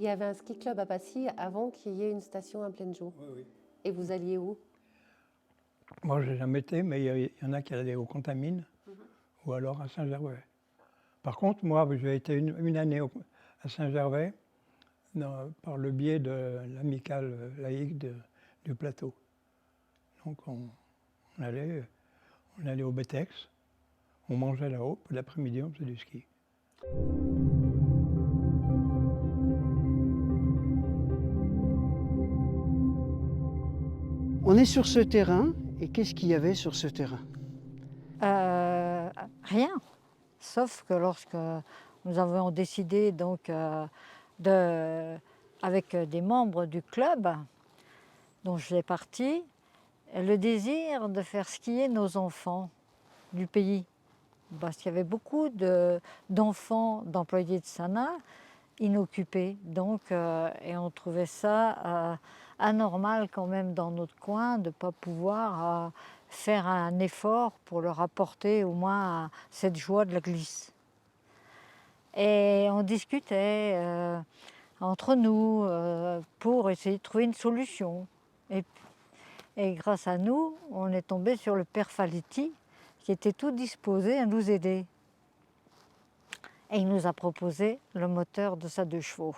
y avait un ski club à Passy avant qu'il y ait une station à Plaine-Joux. Oui, oui. Et vous alliez où? Moi, je n'ai jamais été, mais il y en a qui allaient au Contamine ou alors à Saint-Gervais. Par contre, moi, j'ai été une année à Saint-Gervais par le biais de l'amicale laïque du plateau. Donc, on allait au Betex, on mangeait là-haut, puis l'après-midi, on faisait du ski. On est sur ce terrain, et qu'est-ce qu'il y avait sur ce terrain? Rien, sauf que lorsque nous avons décidé donc avec des membres du club dont je fais partie, le désir de faire skier nos enfants du pays. Parce qu'il y avait beaucoup d'enfants d'employés de Sana inoccupés. Donc, et on trouvait ça anormal quand même dans notre coin de ne pas pouvoir faire un effort pour leur apporter au moins cette joie de la glisse. Et on discutait entre nous pour essayer de trouver une solution. Et grâce à nous, on est tombé sur le père Faletti qui était tout disposé à nous aider. Et il nous a proposé le moteur de sa 2 chevaux.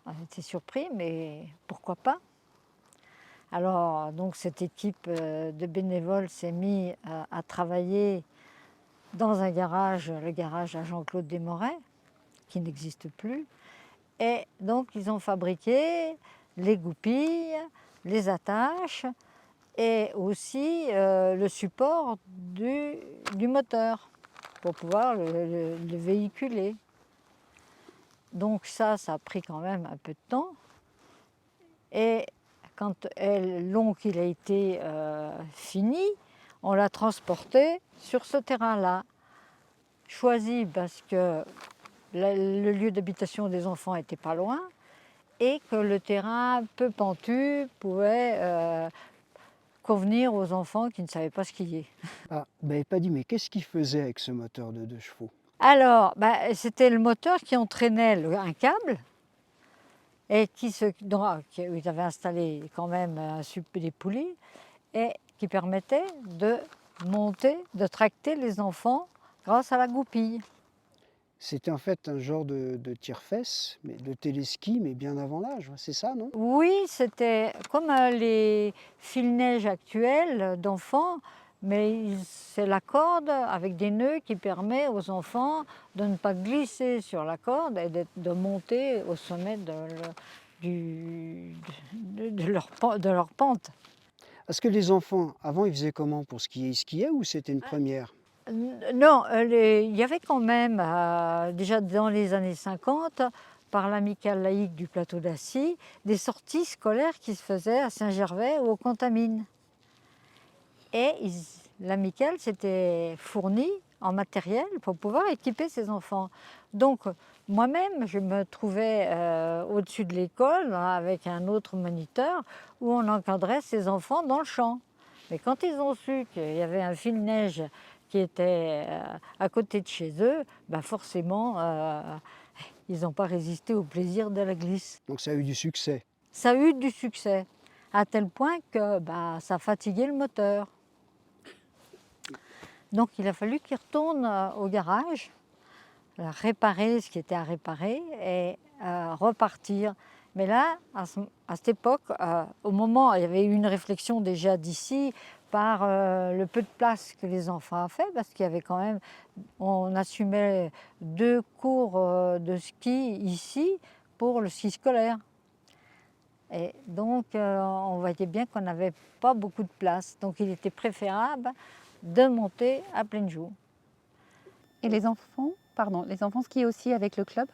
On était surpris, mais pourquoi pas? Alors, donc, cette équipe de bénévoles s'est mise à travailler dans un garage, le garage à Jean-Claude Desmorais, qui n'existe plus. Et donc, ils ont fabriqué les goupilles, les attaches et aussi le support du moteur pour pouvoir le véhiculer. Donc ça a pris quand même un peu de temps. Et quand il a été fini, on l'a transporté sur ce terrain-là. Choisi parce que le lieu d'habitation des enfants n'était pas loin et que le terrain peu pentu pouvait convenir aux enfants qui ne savaient pas skier. Ah, vous m'avez pas dit, mais qu'est-ce qu'il faisait avec ce moteur de 2 chevaux? Alors, c'était le moteur qui entraînait un câble et où ils avaient installé quand même des poulies et qui permettait de monter, de tracter les enfants grâce à la goupille. C'était en fait un genre de tire-fesse, mais de téléski, mais bien avant l'âge, c'est ça, non? Oui, c'était comme les fils-neige actuels d'enfants, mais c'est la corde avec des nœuds qui permet aux enfants de ne pas glisser sur la corde et de monter au sommet de leur pente. Parce que les enfants, avant, ils faisaient comment pour skier? Ils skiaient ou c'était une première? Non, il y avait quand même, déjà dans les années 50, par l'amicale laïque du plateau d'Assy, des sorties scolaires qui se faisaient à Saint-Gervais ou au Contamine. Et l'amicale s'était fournie en matériel pour pouvoir équiper ses enfants. Donc moi-même, je me trouvais au-dessus de l'école avec un autre moniteur où on encadrait ses enfants dans le champ. Mais quand ils ont su qu'il y avait un fil-neige qui était à côté de chez eux, forcément, ils n'ont pas résisté au plaisir de la glisse. Donc ça a eu du succès. Ça a eu du succès, à tel point que ça fatiguait le moteur. Donc il a fallu qu'ils retournent au garage, réparer ce qui était à réparer et repartir. Mais là, à cette époque, au moment, il y avait eu une réflexion déjà d'ici par le peu de place que les enfants ont fait, parce qu'il y avait quand même, on assumait 2 cours de ski ici pour le ski scolaire. Et donc, on voyait bien qu'on n'avait pas beaucoup de place. Donc, il était préférable de monter à Plaine-Joux. Et les enfants skiaient aussi avec le club?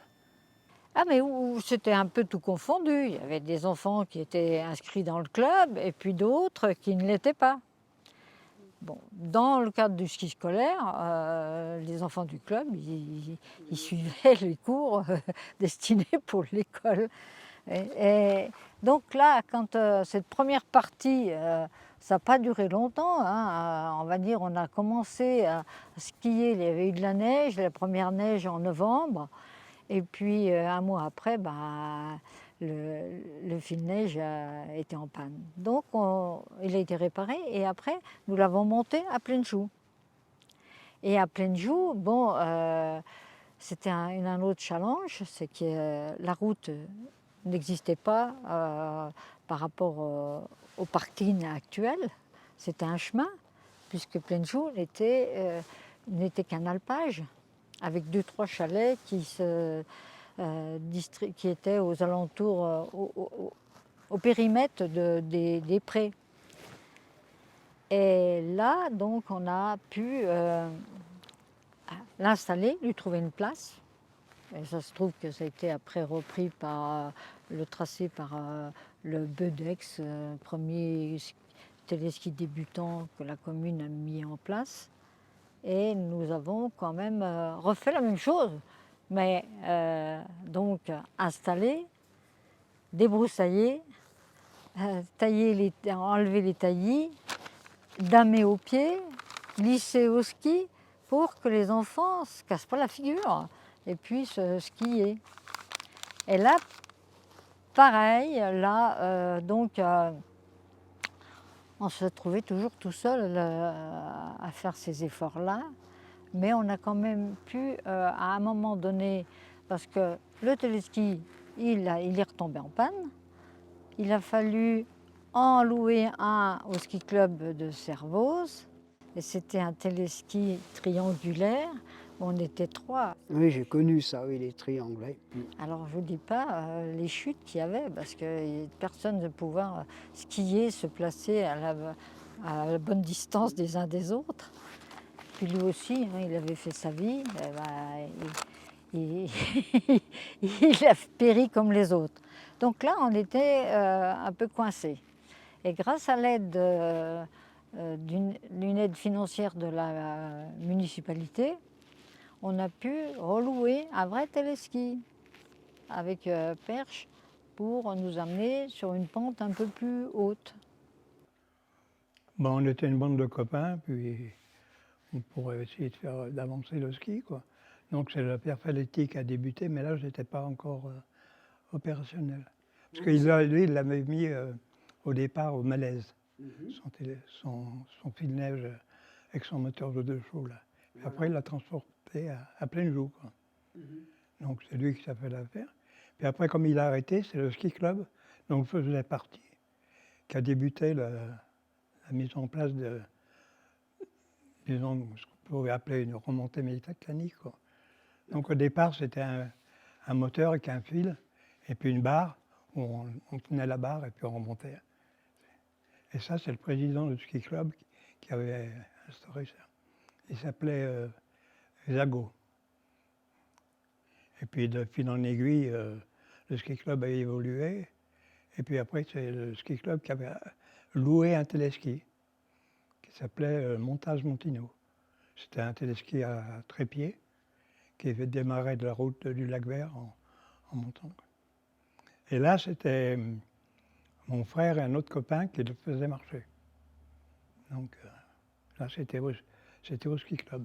Ah, mais c'était un peu tout confondu. Il y avait des enfants qui étaient inscrits dans le club et puis d'autres qui ne l'étaient pas. Bon, dans le cadre du ski scolaire, les enfants du club, ils suivaient les cours destinés pour l'école. Et donc là, quand cette première partie, ça n'a pas duré longtemps, hein, on va dire, on a commencé à skier, il y avait eu de la neige, la première neige en novembre, Et puis un mois après, le fil-neige était en panne. Donc il a été réparé et après nous l'avons monté à pleine joue. Et à pleine joue, bon, c'était un autre challenge, c'est que la route n'existait pas par rapport au parking actuel. C'était un chemin, puisque pleine joue n'était qu'un alpage, avec 2-3 chalets qui étaient aux alentours, au périmètre des prés. Et là, donc, on a pu l'installer, lui trouver une place. Et ça se trouve que ça a été après repris par le tracé par le Bedex, premier téléski débutant que la commune a mis en place. Et nous avons quand même refait la même chose, mais donc installé, débroussaillé, enlever les taillis, damer aux pieds, lisser au ski pour que les enfants ne se cassent pas la figure et puissent skier. Et là, pareil, là, on se trouvait toujours tout seul à faire ces efforts-là, mais on a quand même pu, à un moment donné, parce que le téléski, il est retombé en panne, il a fallu en louer un au ski club de Servoz, et c'était un téléski triangulaire, où on était 3. Oui, j'ai connu ça, oui, les triangles. Alors je ne vous dis pas les chutes qu'il y avait, parce que personne ne pouvait skier, se placer à la bonne distance des uns des autres. Puis lui aussi, hein, il avait fait sa vie, il a péri comme les autres. Donc là, on était un peu coincés. Et grâce à l'aide d'une aide financière de la municipalité, on a pu relouer un vrai téléski avec perche pour nous amener sur une pente un peu plus haute. Bon, on était une bande de copains, puis on pourrait essayer d'avancer le ski, quoi. Donc c'est le père Faletti qui a débuté, mais là, je n'étais pas encore opérationnel. Parce que lui, il l'avait mis au départ au Malaise, son fil-neige avec son moteur de 2 chevaux, là. Après, il l'a transporté à pleine joue, quoi. Donc c'est lui qui s'est fait l'affaire. Puis après, comme il a arrêté, c'est le ski club dont je faisais partie, qui a débuté la mise en place de, disons, ce qu'on pourrait appeler une remontée mécanique, quoi. Donc au départ, c'était un moteur avec un fil et puis une barre, où on tenait la barre et puis on remontait. Et ça, c'est le président du ski club qui avait instauré ça. Il s'appelait Zago. Et puis de fil en aiguille, le ski club a évolué. Et puis après, c'est le ski club qui avait loué un téléski qui s'appelait Montage Montino. C'était un téléski à trépied qui avait démarré de la route du Lac Vert en montant. Et là, c'était mon frère et un autre copain qui le faisaient marcher. Donc là, c'était au ski club.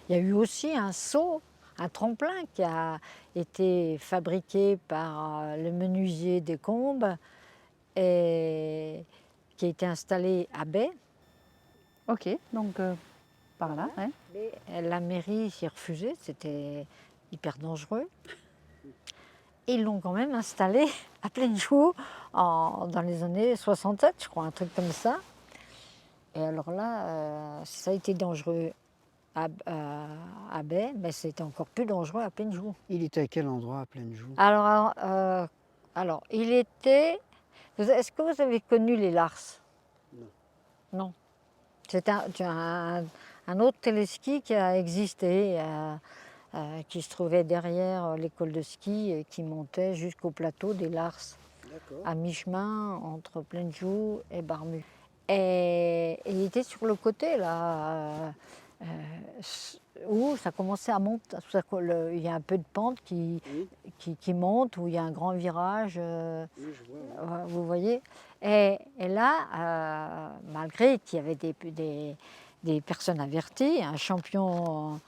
Il y a eu aussi un saut, un tremplin qui a été fabriqué par le menuisier des Combes et qui a été installé à Baie. Ok, donc par là, ouais. Mais la mairie s'y refusait, c'était hyper dangereux. Et ils l'ont quand même installé à pleine joue dans les années 67, je crois, un truc comme ça. Et alors là, ça a été dangereux à Baie, mais c'était encore plus dangereux à pleine joue. Il était à quel endroit à pleine joue? Alors, il était... Est-ce que vous avez connu les Lars? Non. Non. C'est un autre téléski qui a existé, qui se trouvait derrière l'école de ski et qui montait jusqu'au plateau des Lars, à mi-chemin entre Pleine Joue et Barmu. Et il était sur le côté, là, où ça commençait à monter. Il y a un peu de pente qui monte, où il y a un grand virage, Oui, je vois. vous voyez. Et là, malgré qu'il y avait des personnes averties, un champion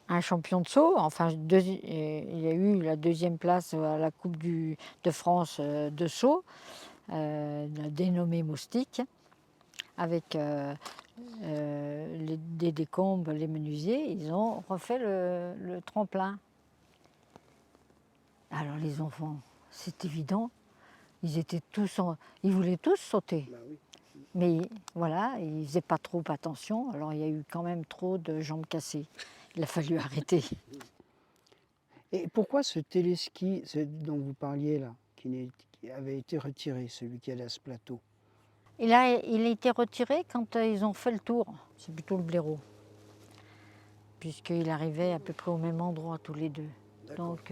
un champion de saut. Enfin, il y a eu la 2e place à la Coupe de France de saut, dénommée Moustique, avec des décombres, les menuisiers. Ils ont refait le tremplin. Alors les enfants, c'est évident, ils voulaient tous sauter. Bah oui. Mais voilà, ils faisaient pas trop attention, alors il y a eu quand même trop de jambes cassées. Il a fallu arrêter. Et pourquoi ce téléski dont vous parliez là, qui avait été retiré, celui qui allait à ce plateau? Il a été retiré quand ils ont fait le tour, c'est plutôt le blaireau, puisqu'il arrivait à peu près au même endroit tous les deux. Donc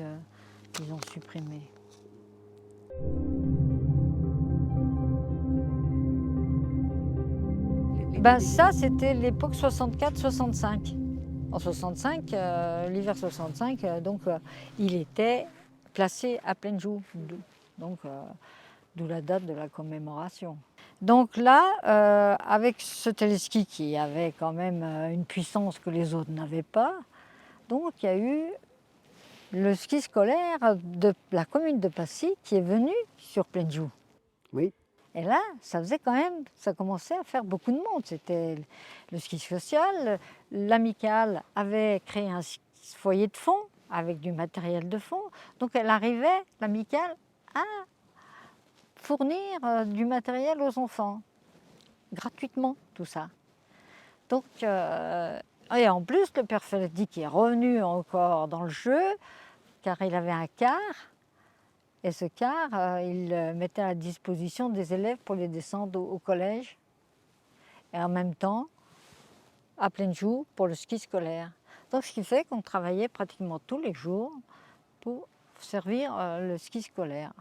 ils ont supprimé. Ben ça, c'était l'époque 64-65. En 65, l'hiver 65, il était placé à pleine joue, donc d'où la date de la commémoration. Donc là, avec ce téléski qui avait quand même une puissance que les autres n'avaient pas, donc il y a eu le ski scolaire de la commune de Passy qui est venu sur pleine joue. Oui. Et là, ça commençait à faire beaucoup de monde. C'était le ski social. L'amicale avait créé un foyer de fond avec du matériel de fond. Donc elle arrivait, l'amicale, à fournir du matériel aux enfants, gratuitement, tout ça. Donc, et en plus, le père Faletti qui est revenu encore dans le jeu, car il avait un car. Et ce car, il le mettait à la disposition des élèves pour les descendre au collège. Et en même temps, à pleine joue pour le ski scolaire. Donc ce qui fait qu'on travaillait pratiquement tous les jours pour servir le ski scolaire.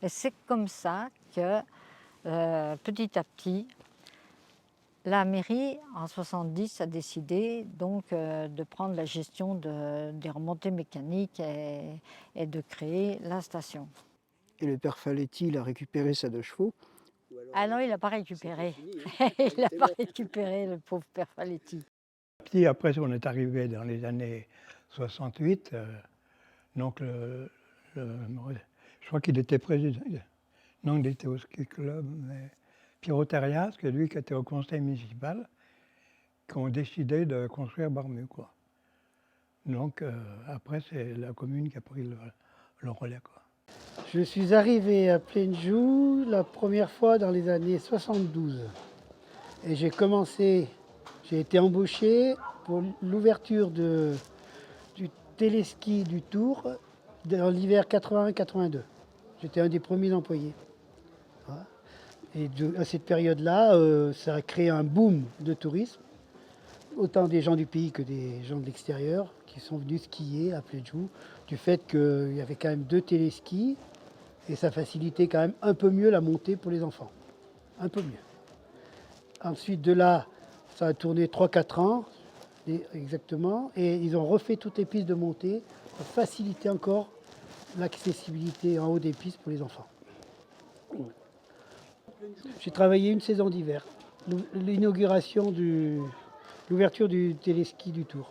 Et c'est comme ça que, petit à petit, la mairie, en 70, a décidé donc de prendre la gestion des remontées mécaniques et de créer la station. Et le père Faletti, il a récupéré sa 2 chevaux. Ah non, il n'a pas récupéré. Il n'a pas récupéré, le pauvre père Faletti. Puis après, on est arrivé dans les années 68. Donc, je crois qu'il était président. Non, il était au ski club, mais Pierrot Terrias, c'est lui qui était au conseil municipal, qui ont décidé de construire Barmu, quoi. Donc, après, c'est la commune qui a pris le relais, quoi. Je suis arrivé à Plaine-Joux la première fois dans les années 72. Et j'ai été embauché pour l'ouverture du téléski du Tour dans l'hiver 81-82. J'étais un des premiers employés. Voilà. Et à cette période-là, ça a créé un boom de tourisme. Autant des gens du pays que des gens de l'extérieur qui sont venus skier à Plaine-Joux, du fait qu'il y avait quand même 2 téléskis et ça facilitait quand même un peu mieux la montée pour les enfants. Un peu mieux. Ensuite de là, ça a tourné 3-4 ans exactement et ils ont refait toutes les pistes de montée pour faciliter encore l'accessibilité en haut des pistes pour les enfants. J'ai travaillé une saison d'hiver, l'inauguration l'ouverture du téléski du Tour.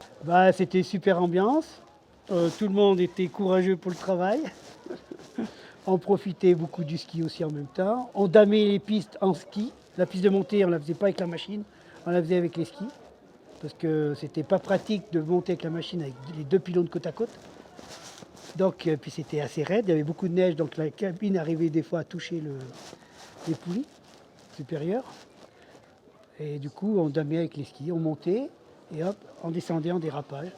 C'était super ambiance, tout le monde était courageux pour le travail. On profitait beaucoup du ski aussi en même temps. On damait les pistes en ski. La piste de montée, on ne la faisait pas avec la machine, on la faisait avec les skis. Parce que c'était pas pratique de monter avec la machine avec les 2 pylônes côte à côte. Donc, puis c'était assez raide, il y avait beaucoup de neige, donc la cabine arrivait des fois à toucher les poulies supérieures. Et du coup, on damait avec les skis, on montait et hop, on descendait en dérapage.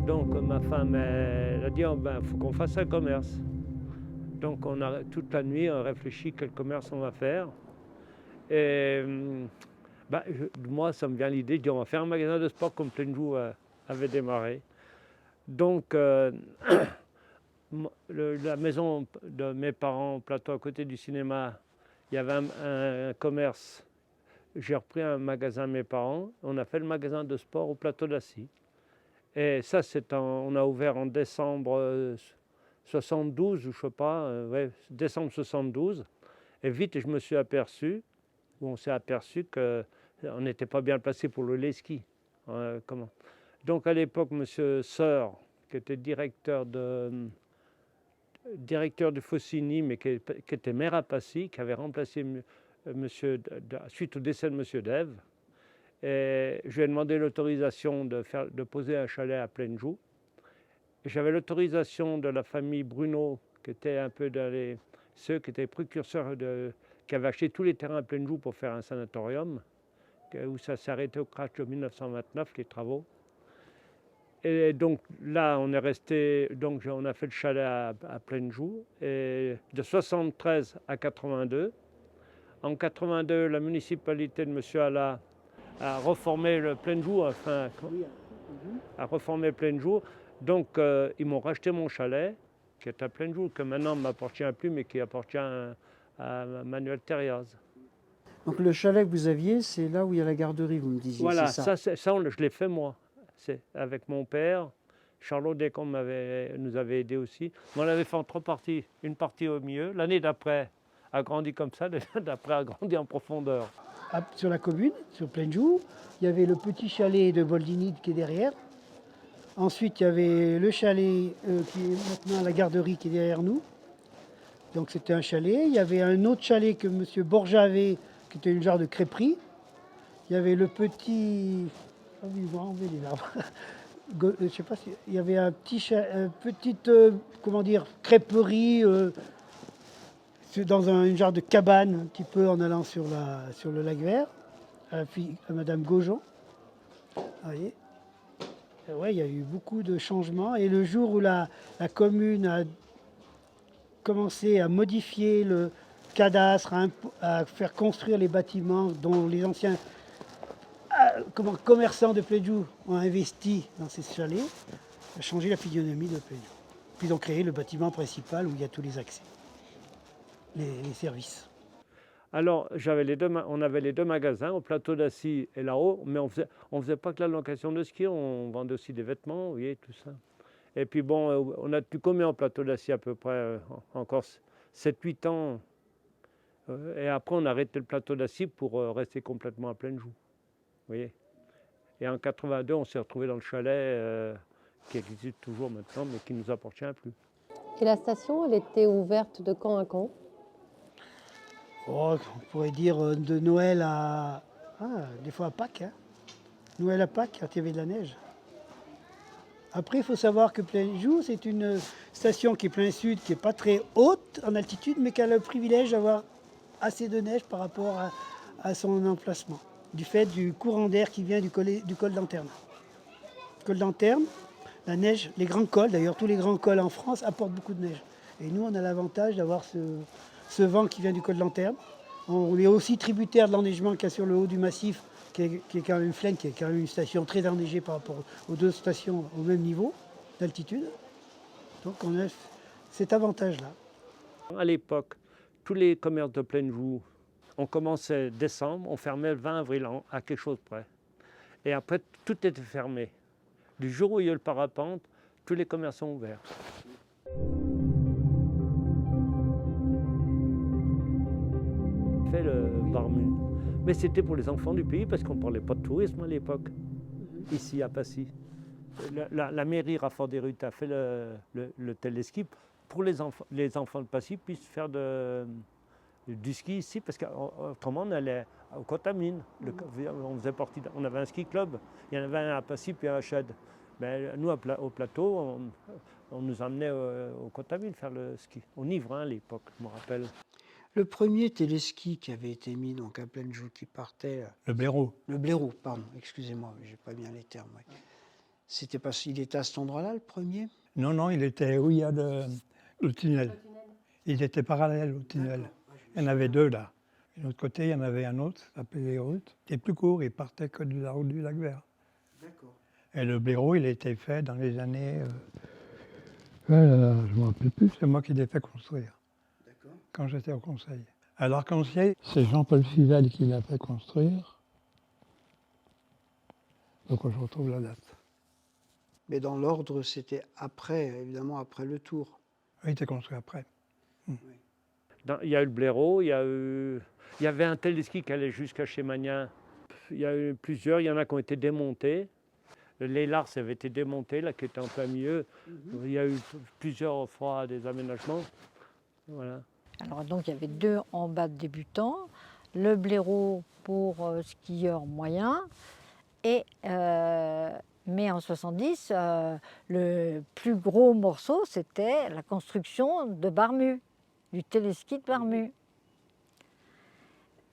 Donc ma femme, elle a dit, faut qu'on fasse un commerce. Donc toute la nuit, on réfléchit quel commerce on va faire. Et moi, ça me vient l'idée de dire, on va faire un magasin de sport comme Plaine-Joux avait démarré. Donc la maison de mes parents, au plateau à côté du cinéma, il y avait un commerce. J'ai repris un magasin de mes parents. On a fait le magasin de sport au plateau d'Assy. Et ça, on a ouvert en décembre 72, ou je sais pas, décembre 72. Et vite, on s'est aperçu que on n'était pas bien placé pour le ski. Comment. Donc à l'époque, M. Seur, qui était directeur de Faucigny, mais qui était maire à Passy, qui avait remplacé suite au décès de M. Dève. Et je lui ai demandé l'autorisation de poser un chalet à Plaine-Joux. J'avais l'autorisation de la famille Bruno, qui était un peu ceux qui étaient précurseurs, qui avaient acheté tous les terrains à Plaine-Joux pour faire un sanatorium, où ça s'est arrêté au crash de 1929, les travaux. Et donc là, on est resté, donc on a fait le chalet à Plaine-Joux, et de 73 à 82. En 82, la municipalité de M. Alla a reformé le Plaine-Joux, a reformé Plaine-Joux. Donc ils m'ont racheté mon chalet, qui est à Plaine-Joux, que maintenant ne m'appartient plus, mais qui appartient à Manuel Thériaz. Donc le chalet que vous aviez, c'est là où il y a la garderie, vous me disiez. Voilà, c'est ça. Je l'ai fait moi. C'est avec mon père. Charlot Descamps nous avait aidés aussi. Mais on l'avait fait en 3 parties. Une partie au milieu. L'année d'après a grandi comme ça. L'année d'après a grandi en profondeur. Sur la commune, sur Plaine-Joux, il y avait le petit chalet de Boldini qui est derrière. Ensuite, il y avait le chalet qui est maintenant la garderie qui est derrière nous. Donc c'était un chalet. Il y avait un autre chalet que M. Borja avait, qui était une genre de crêperie. Il y avait le petit... Ah oui, ils vont enlever les arbres. Je sais pas si... Il y avait un petite comment dire, crêperie dans une genre de cabane, un petit peu en allant sur le lac Vert, à Madame Gaujon. Vous voyez. Ouais, il y a eu beaucoup de changements. Et le jour où la commune a commencé à modifier le cadastre, à faire construire les bâtiments dont les anciens commerçants de Plaine-Joux ont investi dans ces chalets, a changé la physionomie de Plaine-Joux. Puis ils ont créé le bâtiment principal où il y a tous les accès, les services. Alors, on avait les 2 magasins, au plateau d'Assy et là-haut, mais on faisait pas que la location de ski, on vendait aussi des vêtements, vous voyez, tout ça. Et puis bon, on a tenu combien au plateau d'Assy à peu près encore 7-8 ans. Et après, on a arrêté le plateau d'Assy pour rester complètement à Plaine-Joux. Vous voyez. Et en 82, on s'est retrouvé dans le chalet qui existe toujours maintenant, mais qui ne nous appartient plus. Et la station, elle était ouverte de quand à quand? Oh, on pourrait dire de Noël à... des fois à Pâques. Hein. Noël à Pâques, quand il y avait de la neige. Après, il faut savoir que Plaine-Joux, c'est une station qui est plein sud, qui n'est pas très haute en altitude, mais qui a le privilège d'avoir assez de neige par rapport à son emplacement, du fait du courant d'air qui vient du col d'Anterne. Le col d'Anterne, la neige, les grands cols, d'ailleurs tous les grands cols en France apportent beaucoup de neige. Et nous, on a l'avantage d'avoir ce vent qui vient du col d'Anterne. On est aussi tributaire de l'enneigement qu'il y a sur le haut du massif, qui est quand même Flaine, qui est quand même une station très enneigée par rapport aux 2 stations au même niveau d'altitude. Donc on a cet avantage-là. À l'époque, tous les commerces de Plaine-Joux, on commençait décembre, on fermait le 20 avril à quelque chose près. Et après, tout était fermé. Du jour où il y a eu le parapente, tous les commerces sont ouverts. Fait le Barmu. Mais c'était pour les enfants du pays parce qu'on ne parlait pas de tourisme à l'époque, ici à Passy. La mairie Raffort-des-Ruttes a fait le téléski pour les enfants de Passy puissent faire du ski ici, parce qu'autrement on allait au Contamine. On avait un ski club, il y en avait un à Passy puis un à Chède. Mais nous, au plateau, on nous emmenait au Contamine faire le ski, au Nivrin à l'époque, je me rappelle. Le premier téléski qui avait été mis donc à Plaine-Joux, qui partait... Le blaireau. Le blaireau, pardon, excusez-moi, j'ai pas bien les termes. Ouais. C'était parce qu'il était à cet endroit-là, le premier? Non, il était où il y a le tunnel. Il était parallèle au tunnel. Il y en avait 2 là. De l'autre côté, il y en avait un autre, ça s'appelait les routes. Il était plus court, il partait que de la route du lac Vert. D'accord. Et le blaireau, il a été fait dans les années... je ne me rappelle plus, c'est moi qui l'ai fait construire. D'accord. Quand j'étais au conseil. À l'Arc-en-Ciel, c'est Jean-Paul Fivel qui l'a fait construire. Donc je retrouve la date. Mais dans l'ordre, c'était après, évidemment, après le tour. Il était construit après. Il y a eu le blaireau, il y avait un téléski qui allait jusqu'à chez Magnin. Il y a eu plusieurs, il y en a qui ont été démontés. Les Lars avaient été démontés, là, qui était en plein milieu. Il y a eu plusieurs fois des aménagements. Voilà. Alors donc il y avait 2 en bas de débutants, le blaireau pour skieurs moyens, et, mais en 70, le plus gros morceau, c'était la construction de Barmu, du téléski de Barmu.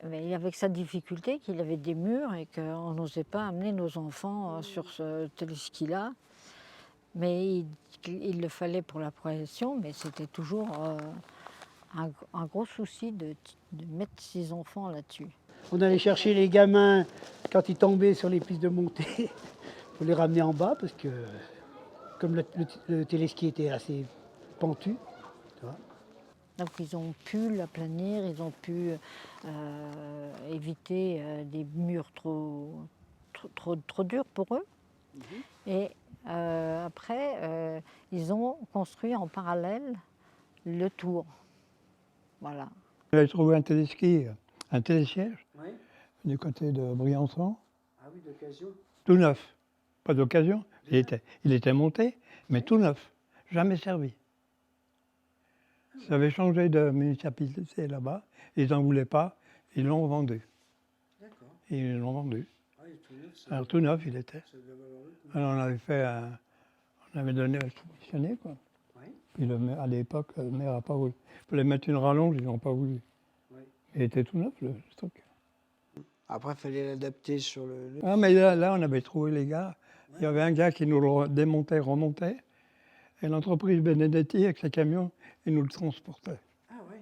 Mais avec sa difficulté qu'il avait des murs et qu'on n'osait pas amener nos enfants sur ce téléski-là. Mais il le fallait pour la progression, mais c'était toujours un gros souci de mettre ses enfants là-dessus. On allait chercher les gamins quand ils tombaient sur les pistes de montée pour les ramener en bas parce que comme le téléski était assez pentu, tu vois. Donc ils ont pu l'aplanir, ils ont pu éviter des murs trop durs pour eux. Et après, ils ont construit en parallèle le tour. Voilà. J'ai trouvé un téléski, un télésiège, du côté de Briançon. Ah oui, d'occasion. Tout neuf. Pas d'occasion. Il était monté, mais tout neuf. Jamais servi. Ça avait changé de municipalité là-bas. Ils n'en voulaient pas. Ils l'ont vendu. D'accord. Ils l'ont vendu. Ah, et tout neuf, Alors tout neuf, il était. ça devait valoir le coup. Alors on avait fait on avait donné à le soumissionner, quoi. Oui. Puis à l'époque, le maire n'a pas voulu. Il fallait mettre une rallonge, ils n'ont pas voulu. Oui. Il était tout neuf, le truc. Après, il fallait l'adapter sur le... Ah, mais là, on avait trouvé les gars. Il y avait un gars qui nous le démontait, remontait. Et l'entreprise Benedetti, avec ses camions, il nous le transportait. Ah oui.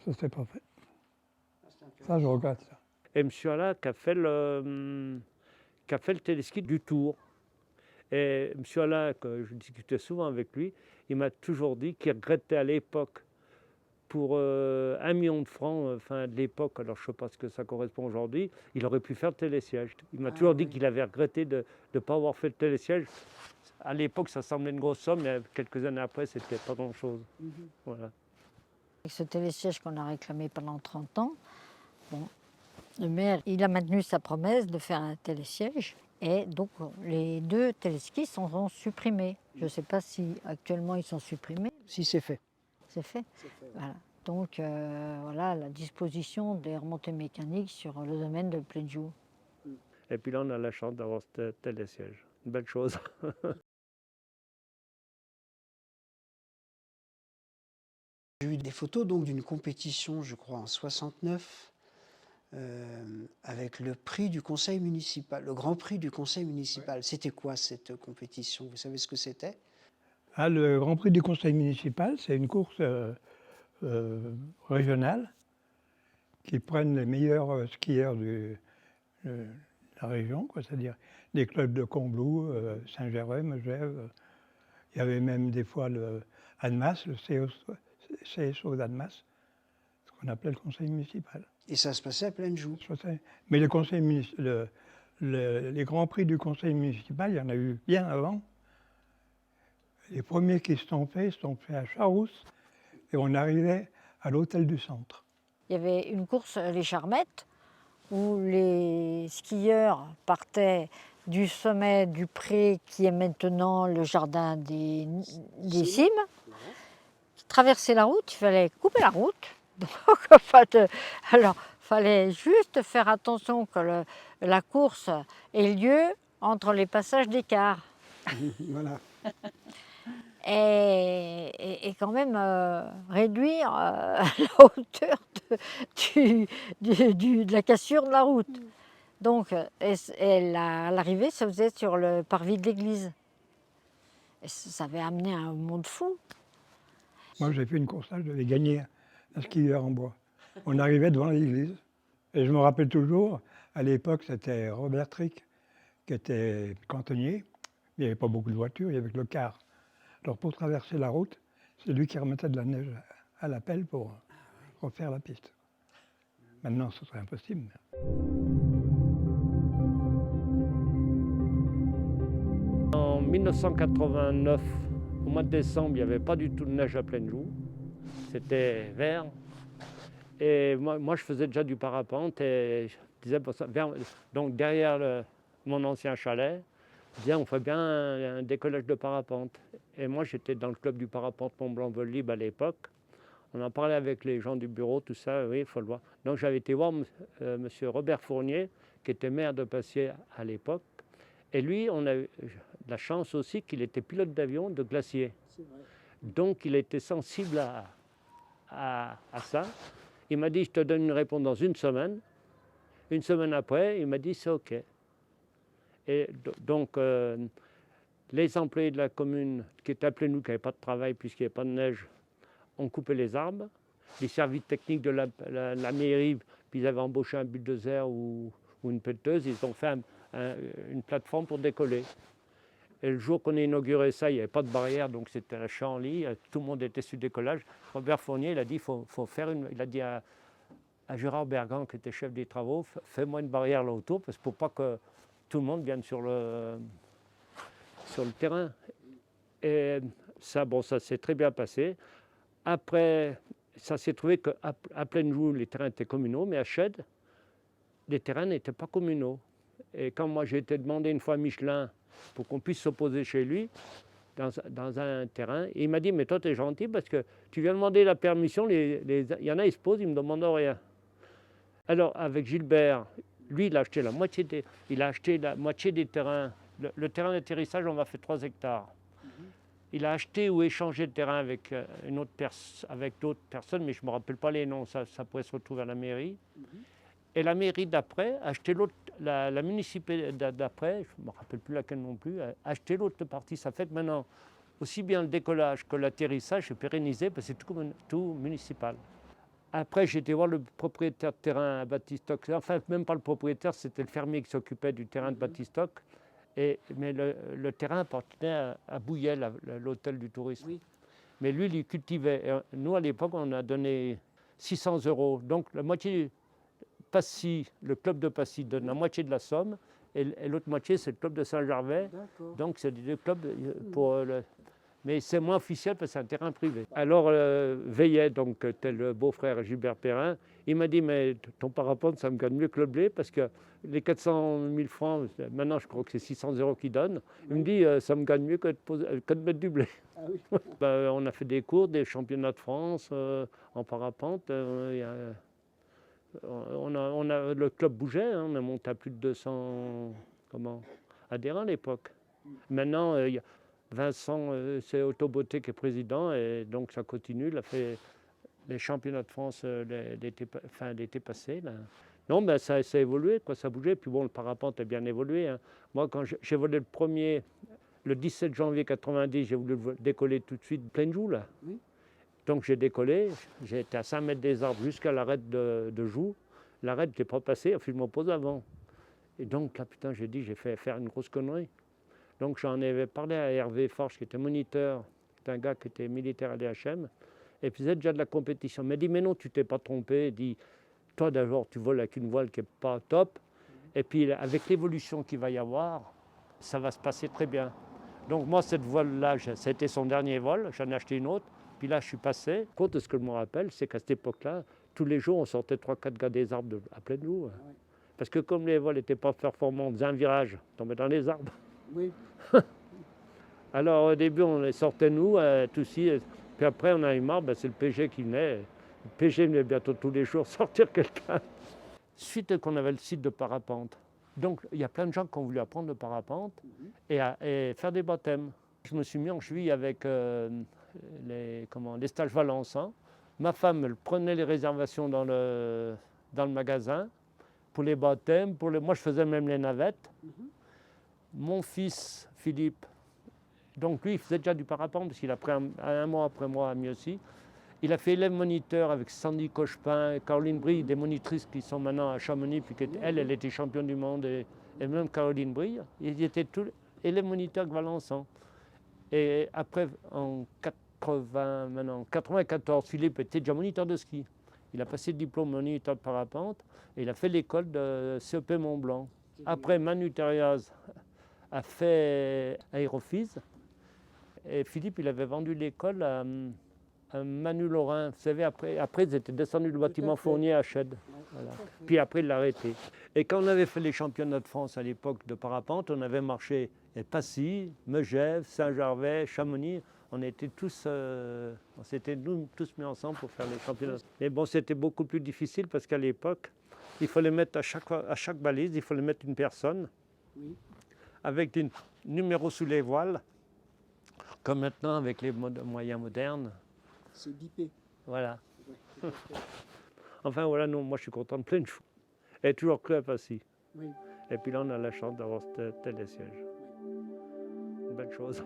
Ça, c'était pas fait. Ah, c'était intéressant. Ça, je regrette ça. Et M. Alla qui a fait le téléski du Tour. Et M. Alla, que je discutais souvent avec lui, il m'a toujours dit qu'il regrettait à l'époque, pour 1 million de francs, enfin de l'époque, alors je ne sais pas ce que ça correspond aujourd'hui, il aurait pu faire le télésiège. Il m'a toujours dit qu'il avait regretté de ne pas avoir fait le télésiège. À l'époque, ça semblait une grosse somme, mais quelques années après, c'était pas grand-chose. Voilà. Avec ce télésiège qu'on a réclamé pendant 30 ans, bon, le maire il a maintenu sa promesse de faire un télésiège. Et donc les 2 téléskis sont supprimés. Je ne sais pas si actuellement ils sont supprimés. Si c'est fait. C'est fait. Voilà. Donc voilà la disposition des remontées mécaniques sur le domaine de Plainview. Et puis là, on a la chance d'avoir ce télésiège. Une belle chose. J'ai eu des photos donc d'une compétition, je crois, en 69, avec le prix du conseil municipal, le grand prix du conseil municipal. C'était quoi cette compétition? Vous savez ce que c'était? Ah, le Grand Prix du Conseil municipal, c'est une course régionale qui prennent les meilleurs skieurs de la région, quoi, c'est-à-dire des clubs de Combloux, Saint-Gervais, Megève. Il y avait même des fois le Annemasse, le CSO d'Annemasse, ce qu'on appelait le conseil municipal. Et ça se passait à Plainview. Mais les grands prix du conseil municipal, il y en a eu bien avant. Les premiers qui se sont faits à Charousse et on arrivait à l'hôtel du centre. Il y avait une course, les Charmettes, où les skieurs partaient du sommet du pré qui est maintenant le jardin des cimes. Traverser la route, il fallait couper la route. Donc, alors, il fallait juste faire attention que la course ait lieu entre les passages des cars. Voilà. Et quand même réduire la hauteur de la cassure de la route. Donc, l'arrivée se faisait sur le parvis de l'église. Et ça avait amené un monde fou. Moi, j'ai fait une course là, je devais gagner un skieur en bois. On arrivait devant l'église. Et je me rappelle toujours, à l'époque, c'était Robert Trick qui était cantonnier. Il n'y avait pas beaucoup de voitures, il y avait que le car. Alors pour traverser la route, c'est lui qui remettait de la neige à la pelle pour refaire la piste. Maintenant, ce serait impossible. En 1989, au mois de décembre, il n'y avait pas du tout de neige à Plainview. C'était vert. Et moi, je faisais déjà du parapente et disait, donc derrière mon ancien chalet, il disait, on fait bien un décollage de parapente. Et moi, j'étais dans le club du parapente Mont-Blanc-Vol-Libre à l'époque. On en parlait avec les gens du bureau, tout ça, oui, il faut le voir. Donc j'avais été voir monsieur Robert Fournier, qui était maire de Passy à l'époque. Et lui, on a eu la chance aussi qu'il était pilote d'avion de glacier. Donc il était sensible à ça. Il m'a dit, je te donne une réponse dans une semaine. Une semaine après, il m'a dit, c'est OK. Et donc, les employés de la commune qui étaient appelés nous, qui n'avaient pas de travail puisqu'il n'y avait pas de neige, ont coupé les arbres. Les services techniques de la mairie, puis ils avaient embauché un bulldozer ou une pelleteuse, ils ont fait une plateforme pour décoller. Et le jour qu'on a inauguré ça, il n'y avait pas de barrière, donc c'était un champ en lit, tout le monde était sur le décollage. Robert Fournier, il a dit, faut faire il a dit à Gérard Bergan, qui était chef des travaux, fais-moi une barrière là autour, parce que pour pas que tout le monde vienne sur le terrain. Et ça, bon, ça s'est très bien passé. Après, ça s'est trouvé qu'à Plaine-Joux, les terrains étaient communaux, mais à Chède, les terrains n'étaient pas communaux. Et quand moi j'ai été demandé une fois à Michelin pour qu'on puisse s'opposer chez lui, dans un terrain, et il m'a dit, mais toi tu es gentil parce que tu viens demander la permission, il y en a, ils se posent, ils ne me demandent rien. Alors avec Gilbert, lui il a acheté la moitié des terrains. Le terrain d'atterrissage, on m'a fait 3 hectares. Il a acheté ou échangé le terrain avec d'autres personnes, mais je ne me rappelle pas les noms, ça pourrait se retrouver à la mairie. Et la mairie d'après a acheté l'autre, la municipalité d'après, je ne me rappelle plus laquelle non plus, a acheté l'autre partie. Ça fait que maintenant, aussi bien le décollage que l'atterrissage est pérennisé parce que c'est tout municipal. Après, j'ai été voir le propriétaire de terrain à Batistock. Enfin, même pas le propriétaire, c'était le fermier qui s'occupait du terrain de Batistock. Mais le terrain appartenait à Bouillel, l'hôtel du tourisme. Oui. Mais lui, il cultivait. Et nous, à l'époque, on a donné 600 €. Donc, la moitié, Passy, le club de Passy donne la moitié de la somme. Et l'autre moitié, c'est le club de Saint-Gervais. Donc, c'est les 2 clubs pour mais c'est moins officiel parce que c'est un terrain privé. Alors, Veillet, donc, tel le beau-frère Gilbert Perrin, il m'a dit, mais ton parapente, ça me gagne mieux que le blé parce que les 400 000 francs, maintenant je crois que c'est 600 € qu'ils donnent. Il me dit, ça me gagne mieux que de mettre du blé. Ah oui. On a fait des cours, des championnats de France en parapente. On a, le club bougeait, hein, on a monté à plus de 200 adhérents à l'époque. Maintenant, Vincent, c'est Autoboté qui est président et donc ça continue. Il a fait les championnats de France l'été passé. Là. Non, ben ça a évolué, quoi, ça bougeait. Puis bon, le parapente a bien évolué. Hein. Moi, quand j'ai volé le 17 janvier 90, j'ai voulu décoller tout de suite Plaine-Joux, là. Oui. Donc j'ai décollé, j'ai été à 5 mètres des arbres jusqu'à l'arête de Joux. L'arête n'était pas passée, il me pose avant. Et donc là, putain, j'ai dit, j'ai fait faire une grosse connerie. Donc j'en avais parlé à Hervé Forge, qui était moniteur, c'est un gars qui était militaire à l'IHM, et puis il faisait déjà de la compétition. Il m'a dit, mais non, tu t'es pas trompé. Il dit, toi d'abord, tu voles avec une voile qui n'est pas top, et puis avec l'évolution qu'il va y avoir, ça va se passer très bien. Donc moi, cette voile-là, c'était son dernier vol, j'en ai acheté une autre, puis là, je suis passé. Compte de ce que je me rappelle, c'est qu'à cette époque-là, tous les jours, on sortait 3-4 gars des arbres à Plaine-Joux. Ouais. Parce que comme les vols n'étaient pas performants, on faisait un virage, on tombait dans les arbres. Oui. Alors au début, on les sortait nous, tous ici, puis après, on a eu marre, c'est le PG qui venait. Le PG venait bientôt tous les jours sortir quelqu'un. Suite qu'on avait le site de parapente. Donc il y a plein de gens qui ont voulu apprendre le parapente et faire des baptêmes. Je me suis mis en cheville avec les stages Valence. Hein. Ma femme, elle prenait les réservations dans le magasin pour les baptêmes. Moi, je faisais même les navettes. Mon fils, Philippe, donc lui, il faisait déjà du parapente parce qu'il a pris un mois après moi à Mieuxy. Il a fait élève moniteur avec Sandy Cochepin et Caroline Brie, des monitrices qui sont maintenant à Chamonix, puis elle était championne du monde, et même Caroline Brie. Ils étaient tous élèves moniteurs avec Valençon. Et après, en 94, Philippe était déjà moniteur de ski. Il a passé le diplôme moniteur de parapente et il a fait l'école de CEP Mont-Blanc. Après, Manu Thériaz a fait Aérophys. Et Philippe, il avait vendu l'école Manu Laurin, vous savez, après ils étaient descendus du bâtiment Fournier à Chède. Voilà. Puis après, il l'a arrêté. Et quand on avait fait les championnats de France à l'époque de parapente, on avait marché à Passy, Megève, Saint-Gervais, Chamonix. On était tous, on s'était tous mis ensemble pour faire les championnats. Mais bon, c'était beaucoup plus difficile parce qu'à l'époque, il fallait mettre à chaque balise, il fallait mettre une personne avec des numéros sous les voiles, comme maintenant avec les moyens modernes. C'est bipé. Voilà. Enfin voilà, non, moi je suis content de plein de choses. Et toujours club aussi. Oui. Et puis là, on a la chance d'avoir ce télésiège. Une belle chose.